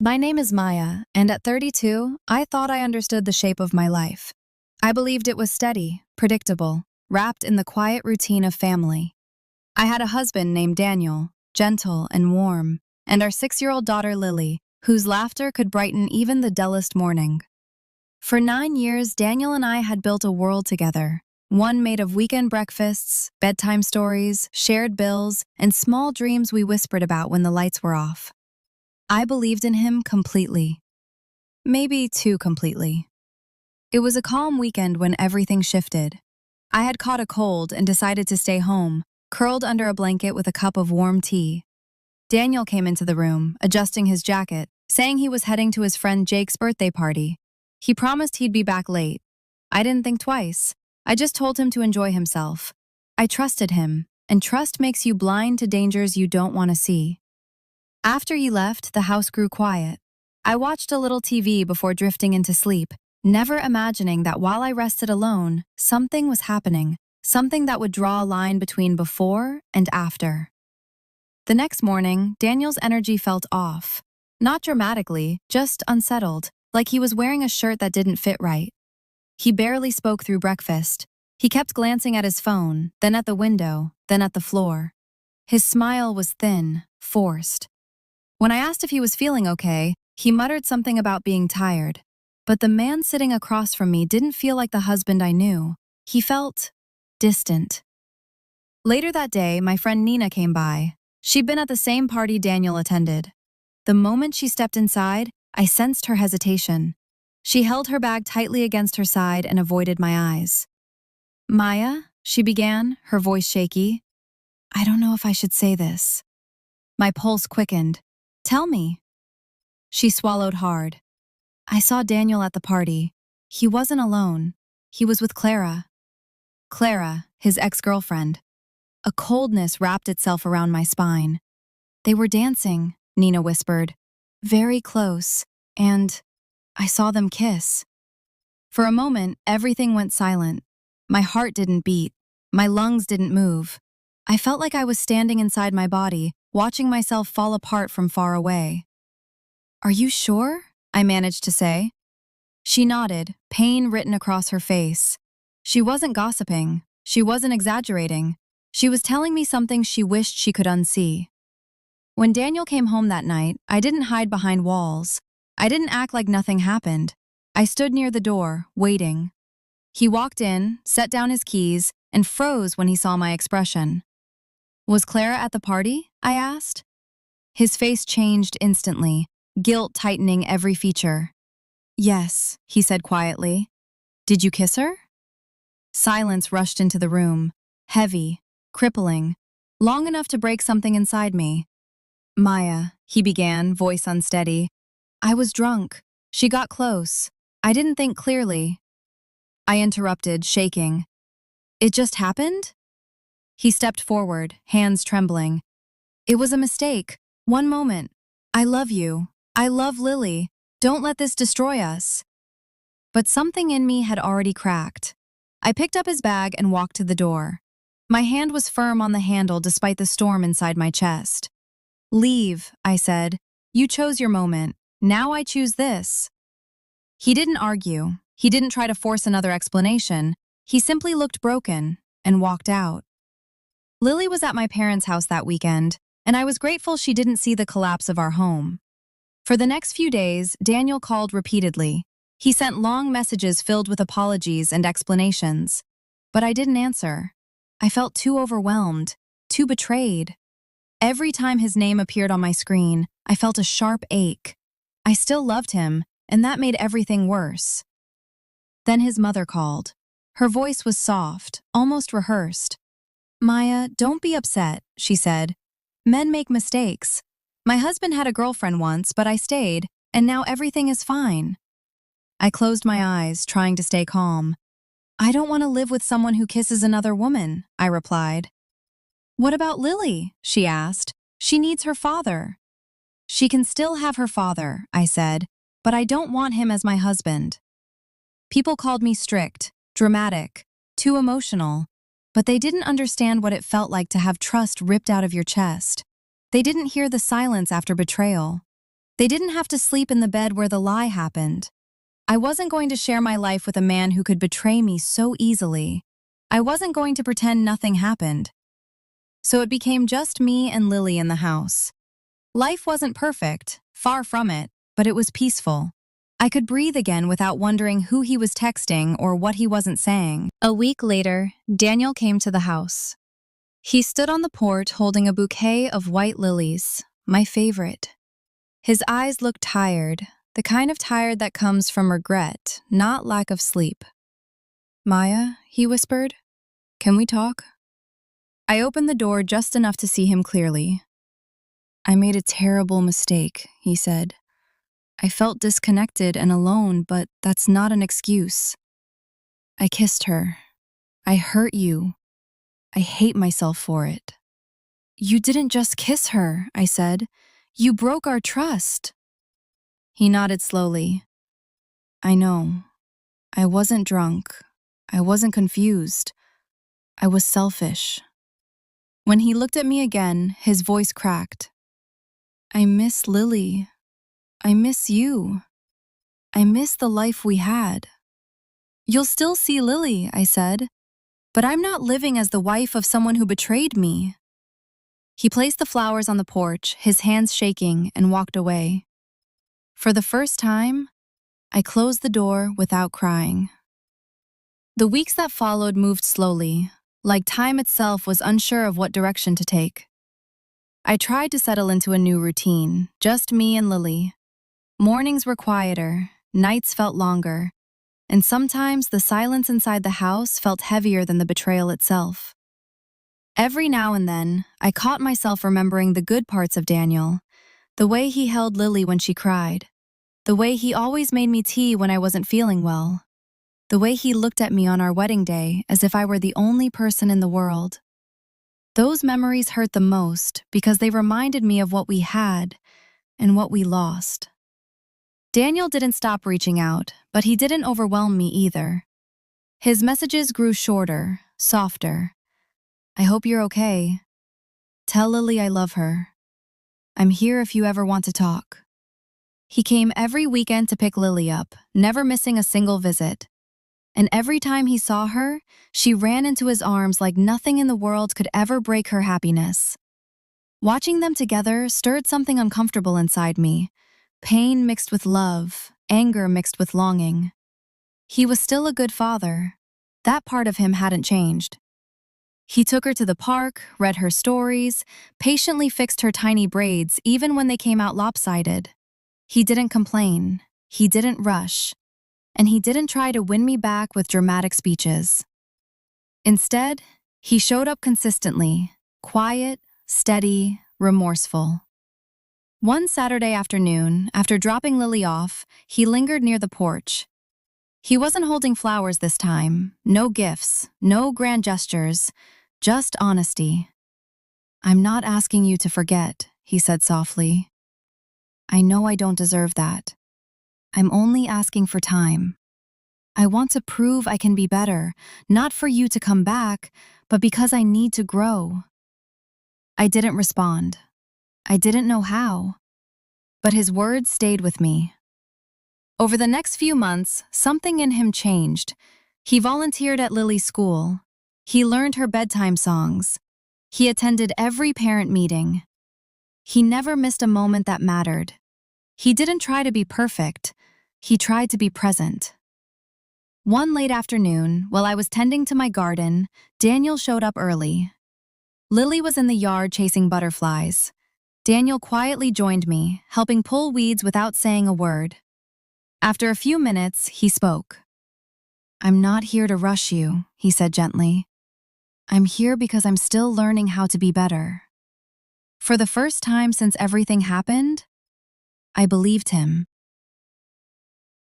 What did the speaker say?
My name is Maya, and at 32, I thought I understood the shape of my life. I believed it was steady, predictable, wrapped in the quiet routine of family. I had a husband named Daniel, gentle and warm, and our 6-year-old daughter Lily, whose laughter could brighten even the dullest morning. For 9 years, Daniel and I had built a world together, one made of weekend breakfasts, bedtime stories, shared bills, and small dreams we whispered about when the lights were off. I believed in him completely. Maybe too completely. It was a calm weekend when everything shifted. I had caught a cold and decided to stay home, curled under a blanket with a cup of warm tea. Daniel came into the room, adjusting his jacket, saying he was heading to his friend Jake's birthday party. He promised he'd be back late. I didn't think twice. I just told him to enjoy himself. I trusted him, and trust makes you blind to dangers you don't want to see. After he left, the house grew quiet. I watched a little TV before drifting into sleep, never imagining that while I rested alone, something was happening, something that would draw a line between before and after. The next morning, Daniel's energy felt off. Not dramatically, just unsettled, like he was wearing a shirt that didn't fit right. He barely spoke through breakfast. He kept glancing at his phone, then at the window, then at the floor. His smile was thin, forced. When I asked if he was feeling okay, he muttered something about being tired. But the man sitting across from me didn't feel like the husband I knew. He felt distant. Later that day, my friend Nina came by. She'd been at the same party Daniel attended. The moment she stepped inside, I sensed her hesitation. She held her bag tightly against her side and avoided my eyes. "Maya," she began, her voice shaky. "I don't know if I should say this." My pulse quickened. "Tell me." She swallowed hard. "I saw Daniel at the party. He wasn't alone. He was with Clara." Clara, his ex-girlfriend. A coldness wrapped itself around my spine. "They were dancing," Nina whispered. "Very close, and I saw them kiss." For a moment, everything went silent. My heart didn't beat. My lungs didn't move. I felt like I was standing inside my body, watching myself fall apart from far away. "Are you sure?" I managed to say. She nodded, pain written across her face. She wasn't gossiping. She wasn't exaggerating. She was telling me something she wished she could unsee. When Daniel came home that night, I didn't hide behind walls. I didn't act like nothing happened. I stood near the door, waiting. He walked in, set down his keys, and froze when he saw my expression. "Was Clara at the party?" I asked. His face changed instantly, guilt tightening every feature. "Yes," he said quietly. "Did you kiss her?" Silence rushed into the room, heavy, crippling, long enough to break something inside me. "Maya," he began, voice unsteady. "I was drunk. She got close. I didn't think clearly." I interrupted, shaking. "It just happened?" He stepped forward, hands trembling. "It was a mistake. One moment. I love you. I love Lily. Don't let this destroy us." But something in me had already cracked. I picked up his bag and walked to the door. My hand was firm on the handle despite the storm inside my chest. "Leave," I said. "You chose your moment. Now I choose this." He didn't argue. He didn't try to force another explanation. He simply looked broken and walked out. Lily was at my parents' house that weekend, and I was grateful she didn't see the collapse of our home. For the next few days, Daniel called repeatedly. He sent long messages filled with apologies and explanations. But I didn't answer. I felt too overwhelmed, too betrayed. Every time his name appeared on my screen, I felt a sharp ache. I still loved him, and that made everything worse. Then his mother called. Her voice was soft, almost rehearsed. "Maya, don't be upset," she said. "Men make mistakes. My husband had a girlfriend once, but I stayed, and now everything is fine." I closed my eyes, trying to stay calm. "I don't want to live with someone who kisses another woman," I replied. "What about Lily?" she asked. "She needs her father." "She can still have her father," I said, "but I don't want him as my husband." People called me strict, dramatic, too emotional, but they didn't understand what it felt like to have trust ripped out of your chest. They didn't hear the silence after betrayal. They didn't have to sleep in the bed where the lie happened. I wasn't going to share my life with a man who could betray me so easily. I wasn't going to pretend nothing happened. So it became just me and Lily in the house. Life wasn't perfect, far from it, but it was peaceful. I could breathe again without wondering who he was texting or what he wasn't saying. A week later, Daniel came to the house. He stood on the porch holding a bouquet of white lilies, my favorite. His eyes looked tired, the kind of tired that comes from regret, not lack of sleep. "Maya," he whispered, "can we talk?" I opened the door just enough to see him clearly. "I made a terrible mistake," he said. "I felt disconnected and alone, but that's not an excuse. I kissed her. I hurt you. I hate myself for it." "You didn't just kiss her," I said. "You broke our trust." He nodded slowly. "I know. I wasn't drunk. I wasn't confused. I was selfish." When he looked at me again, his voice cracked. "I miss Lily. I miss you. I miss the life we had." "You'll still see Lily," I said, "but I'm not living as the wife of someone who betrayed me." He placed the flowers on the porch, his hands shaking, and walked away. For the first time, I closed the door without crying. The weeks that followed moved slowly, like time itself was unsure of what direction to take. I tried to settle into a new routine, just me and Lily. Mornings were quieter, nights felt longer, and sometimes the silence inside the house felt heavier than the betrayal itself. Every now and then, I caught myself remembering the good parts of Daniel, the way he held Lily when she cried, the way he always made me tea when I wasn't feeling well, the way he looked at me on our wedding day as if I were the only person in the world. Those memories hurt the most because they reminded me of what we had and what we lost. Daniel didn't stop reaching out, but he didn't overwhelm me either. His messages grew shorter, softer. "I hope you're okay. Tell Lily I love her. I'm here if you ever want to talk." He came every weekend to pick Lily up, never missing a single visit. And every time he saw her, she ran into his arms like nothing in the world could ever break her happiness. Watching them together stirred something uncomfortable inside me, pain mixed with love, anger mixed with longing. He was still a good father. That part of him hadn't changed. He took her to the park, read her stories, patiently fixed her tiny braids even when they came out lopsided. He didn't complain, he didn't rush, and he didn't try to win me back with dramatic speeches. Instead, he showed up consistently, quiet, steady, remorseful. One Saturday afternoon, after dropping Lily off, he lingered near the porch. He wasn't holding flowers this time, no gifts, no grand gestures, just honesty. "I'm not asking you to forget," he said softly. "I know I don't deserve that. I'm only asking for time. I want to prove I can be better, not for you to come back, but because I need to grow." I didn't respond. I didn't know how. But his words stayed with me. Over the next few months, something in him changed. He volunteered at Lily's school. He learned her bedtime songs. He attended every parent meeting. He never missed a moment that mattered. He didn't try to be perfect. He tried to be present. One late afternoon, while I was tending to my garden, Daniel showed up early. Lily was in the yard chasing butterflies. Daniel quietly joined me, helping pull weeds without saying a word. After a few minutes, he spoke. "I'm not here to rush you," he said gently. "I'm here because I'm still learning how to be better." For the first time since everything happened, I believed him.